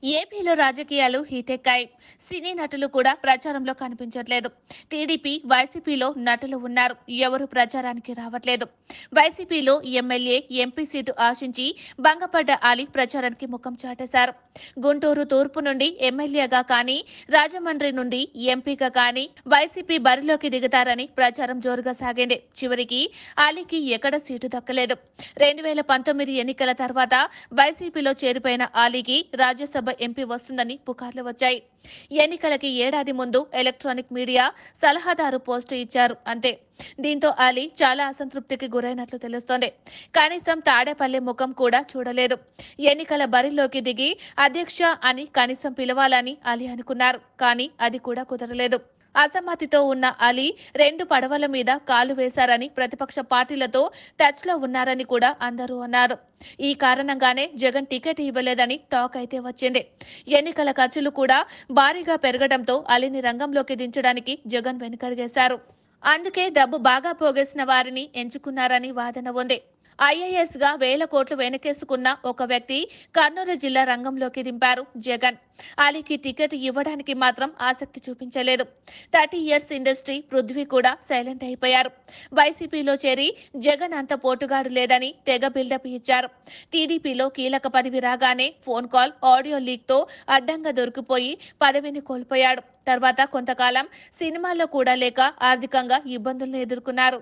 ఏపీలో రాజకీయాలు హీటెక్కాయి. సినీ నటులు కూడా ప్రచారంలో కనిపించట్లేదు. టీడీపీ, వైసీపీలో నటులు ఉన్నారు. ఎవరు ప్రచారానికి రావట్లేదు. వైసీపీలో ఎమ్మెల్యే, ఎంపీ సీటు ఆశించి భంగపడ్డ అలీ ప్రచారానికి ముఖం చాటేశారు. గుంటూరు తూర్పు నుండి ఎమ్మెల్యేగా కానీ, రాజమండ్రి నుండి ఎంపీగా కానీ వైసీపీ బరిలోకి దిగుతారని ప్రచారం జోరుగా సాగింది. చివరికి అలీకి ఎక్కడ సీటు దక్కలేదు. 2019 ఎన్నికల తర్వాత వైసీపీలో చేరిపోయిన అలీకి రాజ్యసభ ఎంపీ వస్తుందని పుకార్లు వచ్చాయి. ఎన్నికలకి ఏడాది ముందు ఎలక్ట్రానిక్ మీడియా సలహాదారు పోస్టు ఇచ్చారు అంతే. దీంతో అలీ చాలా అసంతృప్తికి గురైనట్లు తెలుస్తోంది. కనీసం తాడేపల్లి ముఖం కూడా చూడలేదు. ఎన్నికల బరిలోకి దిగి అధ్యక్ష అని కనీసం పిలవాలని అలీ అనుకున్నారు. కానీ అది కూడా కుదరలేదు. అసమ్మతితో ఉన్న అలీ 2 పడవల మీద కాలు వేశారని, ప్రతిపక్ష పార్టీలతో టచ్ లో ఉన్నారని కూడా అందరూ అన్నారు. ఈ కారణంగానే జగన్ టికెట్ ఇవ్వలేదని టాక్ అయితే వచ్చింది. ఎన్నికల ఖర్చులు కూడా భారీగా పెరగడంతో అలీని రంగంలోకి దించడానికి జగన్ వెనుకడిగేశారు. అందుకే డబ్బు బాగా పోగేసిన వారిని ఎంచుకున్నారని వాదన ఉంది. ఐఏఎస్ గా వేల కోట్లు వెనకేసుకున్న ఒక వ్యక్తి కర్నూలు జిల్లా రంగంలోకి దింపారు జగన్. అలీకి టికెట్ ఇవ్వడానికి మాత్రం ఆసక్తి చూపించలేదు. 30 ఇయర్స్ ఇండస్ట్రీ పృథ్వీ కూడా సైలెంట్ అయిపోయారు. వైసీపీలో చేరి జగన్ అంత పోటుగాడు లేదని తెగ బిల్డప్ ఇచ్చారు. టీడీపీలో కీలక పదవి రాగానే ఫోన్ కాల్, ఆడియో లీక్ తో అడ్డంగా దొరికిపోయి పదవిని కోల్పోయాడు. తర్వాత కొంతకాలం సినిమాల్లో కూడా లేక ఆర్థికంగా ఇబ్బందులను ఎదుర్కొన్నారు.